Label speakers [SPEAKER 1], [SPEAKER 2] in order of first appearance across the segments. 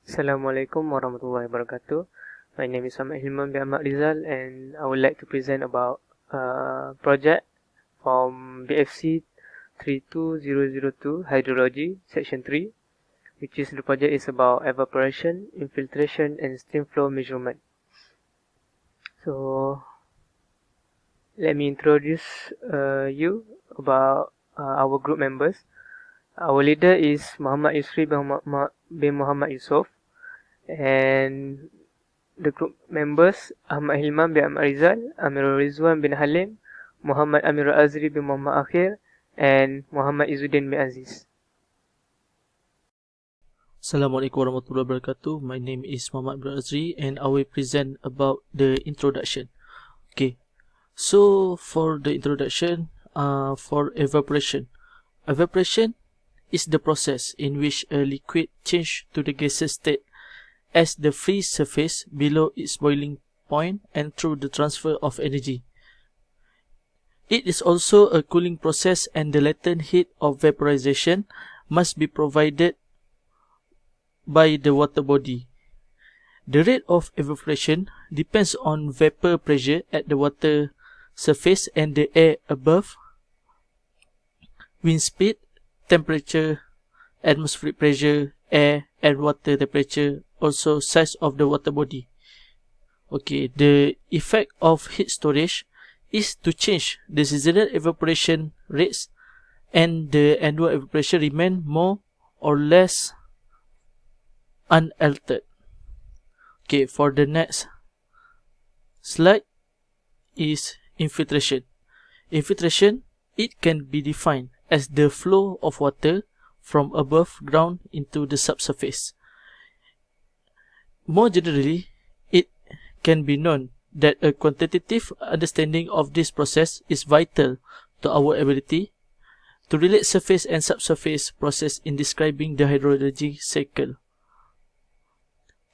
[SPEAKER 1] Assalamualaikum warahmatullahi wabarakatuh. My name is Hilman bin Rizal, and I would like to present about project from BFC 32002 hydrology section 3, which is the project is about evaporation, infiltration, and stream flow measurement. So let me introduce you about our group members. Our leader is Muhammad YUSRI bin Muhammad YUSOF, and the group members Ahmad Hilman bin Ahmad Rizal, AMIRUL RIDZUAN bin HALIM, Muhammad AMIRUL AZRI bin Muhammad AKHIR, and Muhammad IZZUDDIN bin AZIZ.
[SPEAKER 2] Assalamualaikum warahmatullahi wabarakatuh. My name is Muhammad AZRI and I will present about the introduction. Okay, so for the introduction, for evaporation. Evaporation is the process in which a liquid changes to the gaseous state as the free surface below its boiling point and through the transfer of energy. It is also a cooling process, and the latent heat of vaporization must be provided by the water body. The rate of evaporation depends on vapor pressure at the water surface and the air above, wind speed, temperature, atmospheric pressure, air and water temperature, also size of the water body. Okay, the effect of heat storage is to change the seasonal evaporation rates, and the annual evaporation remain more or less unaltered. Okay, for the next slide is infiltration. Infiltration, it can be defined as the flow of water from above ground into the subsurface. More generally, it can be known that a quantitative understanding of this process is vital to our ability to relate surface and subsurface process in describing the hydrology cycle.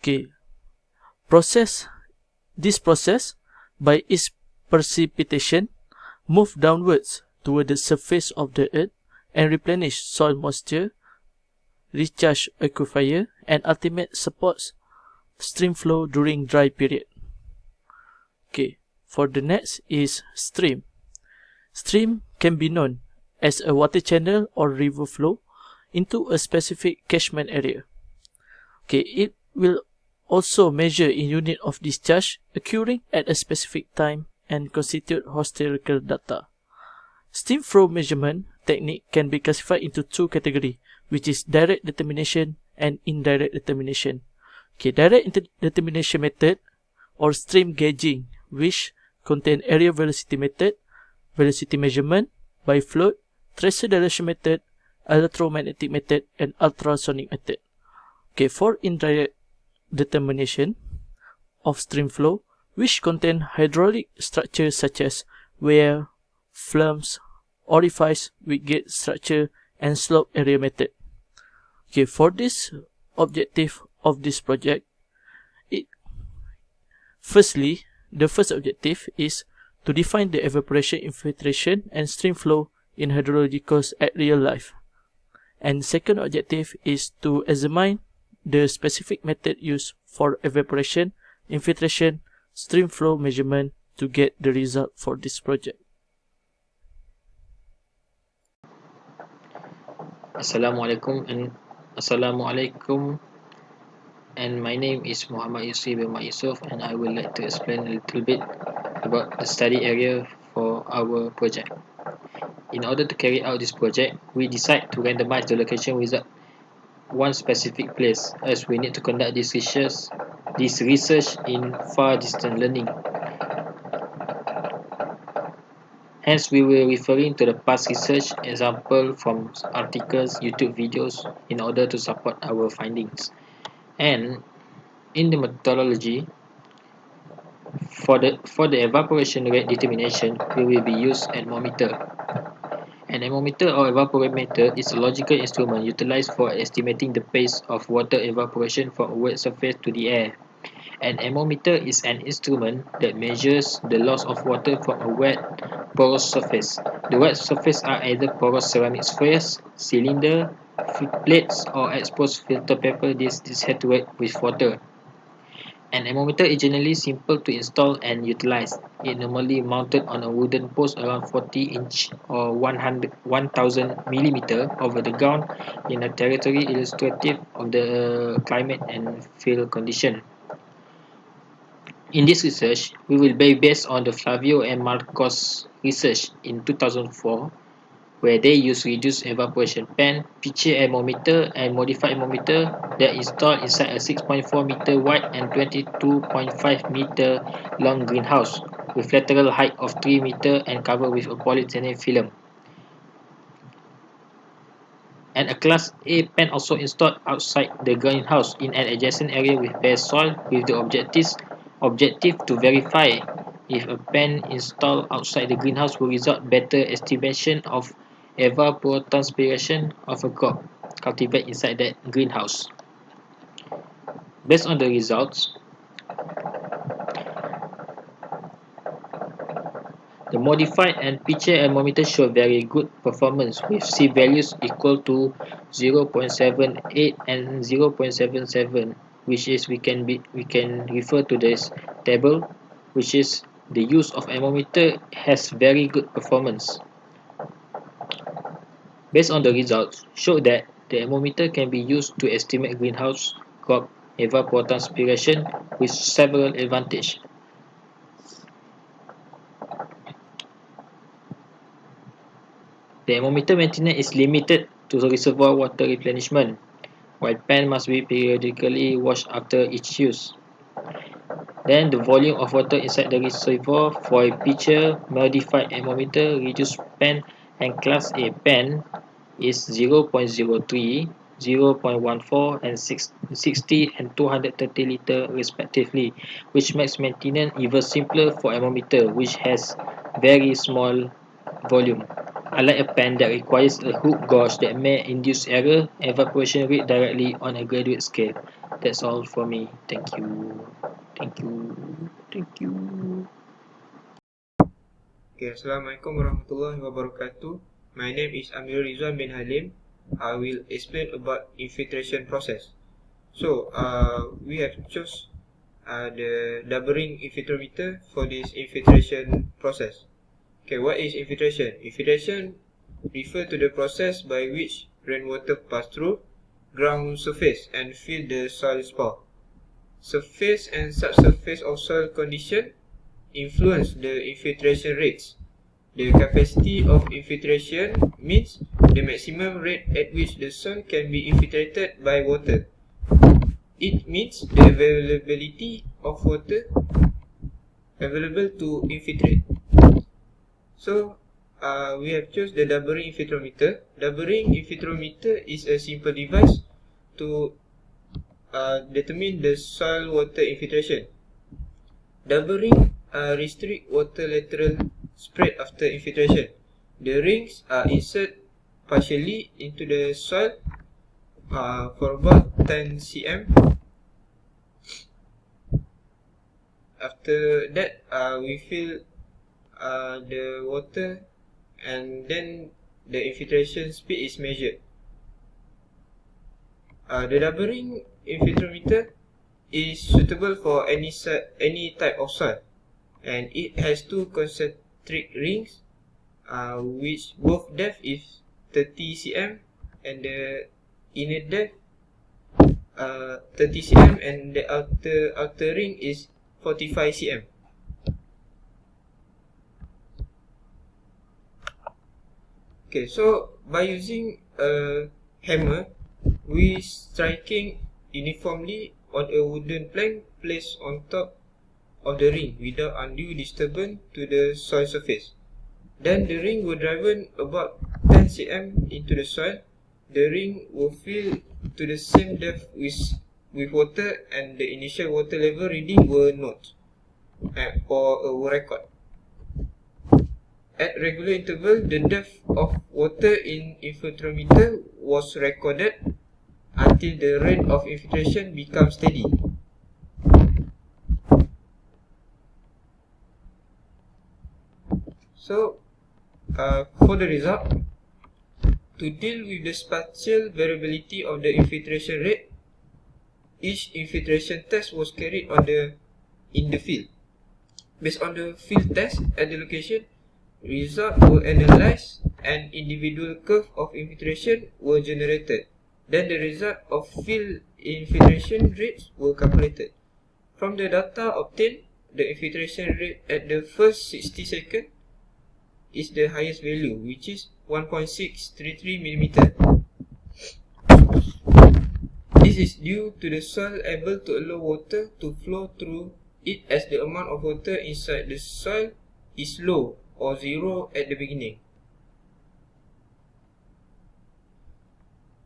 [SPEAKER 2] Okay, this process by its precipitation move downwards toward the surface of the earth and replenish soil moisture, recharge aquifer, and ultimately supports stream flow during dry period. Okay, for the next is stream. Stream can be known as a water channel or river flow into a specific catchment area. Okay, it will also measure in unit of discharge occurring at a specific time and constitute historical data. Stream flow measurement technique can be classified into two categories, which is direct determination and indirect determination. Okay, direct determination method or stream gauging, which contain area velocity method, velocity measurement by float, tracer direction method, electromagnetic method, and ultrasonic method. Okay, for indirect determination of stream flow, which contain hydraulic structures such as weir, flumes, orifice with gate structure, and slope area method. Okay, for this objective of this project, firstly, the first objective is to define the evaporation, infiltration, and stream flow in hydrology course at real life. And second objective is to examine the specific method used for evaporation, infiltration, stream flow measurement to get the result for this project.
[SPEAKER 3] Assalamualaikum and my name is Muhammad YUSRI bin YUSOF, and I would like to explain a little bit about the study area for our project. In order to carry out this project, we decide to randomize the location without one specific place, as we need to conduct this research in far distant learning. Hence, we will referring to the past research example from articles, YouTube videos in order to support our findings. And in the methodology, for the evaporation rate determination, we will be used anemometer. An anemometer or evaporimeter is a logical instrument utilized for estimating the pace of water evaporation from a wet surface to the air. An anemometer is an instrument that measures the loss of water from a wet, porous surface. The wet surface are either porous ceramic spheres, cylinder, plates or exposed filter paper. This saturated with water. An anemometer is generally simple to install and utilize. It normally mounted on a wooden post around 40-inch or 1000 mm over the ground in a territory illustrative of the climate and field condition. In this research, we will be based on the Flavio and Marcos research in 2004, where they use reduced evaporation pan, pitcher anemometer, and modified anemometer that installed inside a 6.4 meter wide and 22.5 meter long greenhouse with lateral height of 3 meter and covered with a polyethylene film. And a Class A pen also installed outside the greenhouse in an adjacent area with bare soil with the objective to verify if a pen installed outside the greenhouse will result better estimation of evapotranspiration of a crop cultivated inside that greenhouse. Based on the results, the modified and pitcher anemometer show very good performance with C values equal to 0.78 and 0.77, which is we can refer to this table, which is the use of anemometer has very good performance. Based on the results, show that the anemometer can be used to estimate greenhouse crop evapotranspiration with several advantages. The anemometer maintenance is limited to reservoir water replenishment, while pan must be periodically washed after each use. Then the volume of water inside the reservoir for a pitcher, modified anemometer, reduced pan, and Class A pan is 0.03, 0.14, and 60 and 230 liter respectively, which makes maintenance even simpler for anemometer, which has very small volume. Unlike a pen that requires a hook gauge that may induce error, evaporation rate directly on a graduate scale. That's all for me. Thank you. Thank you. Thank you.
[SPEAKER 4] Okay, Assalamualaikum warahmatullahi wabarakatuh. My name is AMIRUL bin HALIM. I will explain about infiltration process. So, we have choose the double ring infiltrometer for this infiltration process. Okay, what is infiltration? Infiltration refers to the process by which rainwater pass through ground surface and fill the soil spore. Surface and subsurface of soil condition influence the infiltration rates. The capacity of infiltration means the maximum rate at which the soil can be infiltrated by water. It means the availability of water available to infiltrate. So, we have chosen the double ring infiltrometer. Double ring infiltrometer is a simple device to determine the soil water infiltration. Double ring restrict water lateral spread after infiltration. The rings are inserted partially into the soil for about 10 cm. After that, we fill the water, and then the infiltration speed is measured. The double ring infiltrometer is suitable for any type of soil, and it has two concentric rings, which both depth is 30 cm and the inner depth 30 cm and the outer ring is 45 cm. Okay, so by using a hammer, we striking uniformly on a wooden plank placed on top of the ring without undue disturbance to the soil surface. Then the ring will driven about 10 cm into the soil. The ring will fill to the same depth with water, and the initial water level reading will note or a record. At regular interval, the depth of water in infiltrometer was recorded until the rate of infiltration becomes steady. So, for the result, To deal with the spatial variability of the infiltration rate, each infiltration test was carried in the field. Based on the field test at the location, results were analyzed and individual curve of infiltration were generated. Then the result of field infiltration rates were calculated. From the data obtained, the infiltration rate at the first 60 seconds is the highest value, which is 1.633 mm. This is due to the soil able to allow water to flow through it, as the amount of water inside the soil is low or zero at the beginning.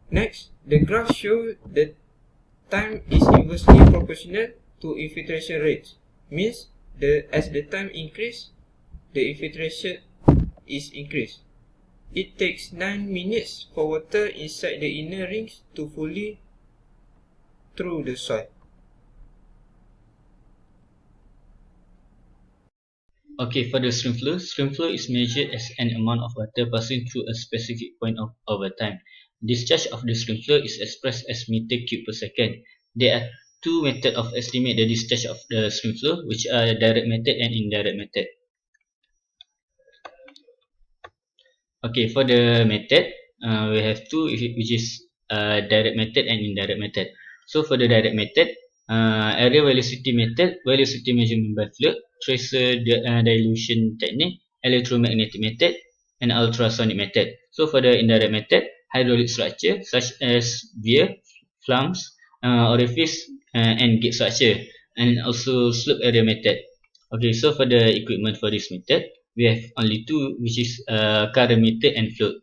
[SPEAKER 4] Next, the graph shows that time is inversely proportional to infiltration rates. Means as the time increase, the infiltration is increased. It takes 9 minutes for water inside the inner rings to fully through the soil.
[SPEAKER 5] Okay, for the stream flow is measured as an amount of water passing through a specific point over time. Discharge of the stream flow is expressed as meter cube per second. There are two methods of estimate the discharge of the stream flow, which are direct method and indirect method. Okay, for the method, we have two, which is direct method and indirect method. So for the direct method, area velocity method, velocity measurement by fluid, tracer dilution technique, electromagnetic method, and ultrasonic method. So for the indirect method, hydraulic structure such as weir, flames, orifice, and gate structure, and also slope area method. Okay, so for the equipment for this method, we have only two, which is current meter and float.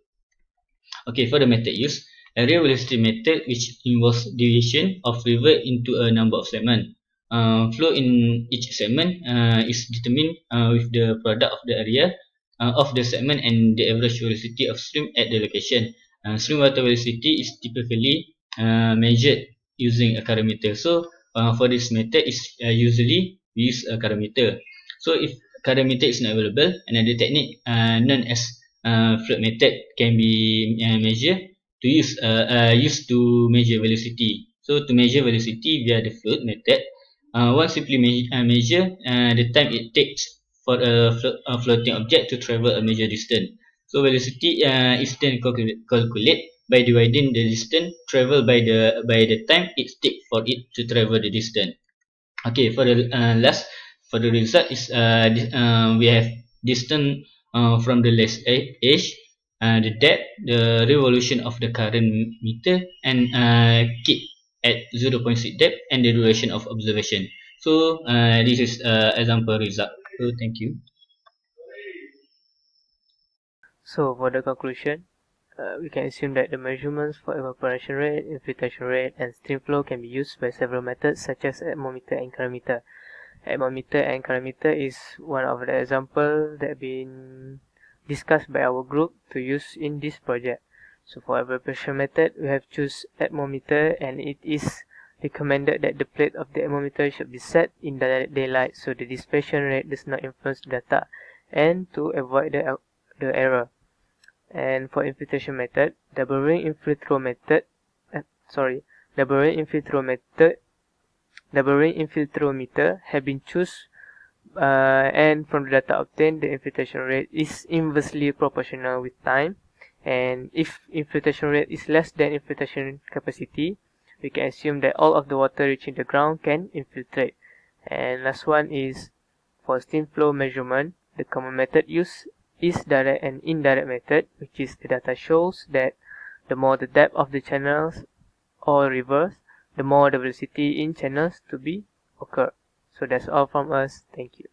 [SPEAKER 5] Okay, for the method used, area velocity method, which involves division of river into a number of segments. Flow in each segment is determined with the product of the area of the segment and the average velocity of stream at the location. Stream water velocity is typically measured using a current meter. So for this method, is usually we use a current meter. So if current meter is not available, another technique known as float method can be measured to used to measure velocity. So to measure velocity via the float method, one simply measure the time it takes for a floating object to travel a major distance. So velocity is then calculated by dividing the distance traveled by the time it takes for it to travel the distance. Okay, for the last, for the result is we have distance from the last edge, the depth, the revolution of the current meter, and keep at 0.6 depth, and the duration of observation. So this is example result. So thank you.
[SPEAKER 1] So for the conclusion, we can assume that the measurements for evaporation rate, infiltration rate, and stream flow can be used by several methods such as atmometer and calorimeter. Atmometer and calorimeter is one of the examples that have been discussed by our group to use in this project. So for evaporation method, we have choose atmometer, and it is recommended that the plate of the atmometer should be set in direct daylight so the dispersion rate does not influence the data, and to avoid the error. And for infiltration method, the burrowing infiltrometer have been chosen, and from the data obtained, the infiltration rate is inversely proportional with time. And if infiltration rate is less than infiltration capacity, we can assume that all of the water reaching the ground can infiltrate. And last one is for stream flow measurement. The common method used is direct and indirect method, which is the data shows that the more the depth of the channels or rivers, the more the velocity in channels to be occur. So that's all from us. Thank you.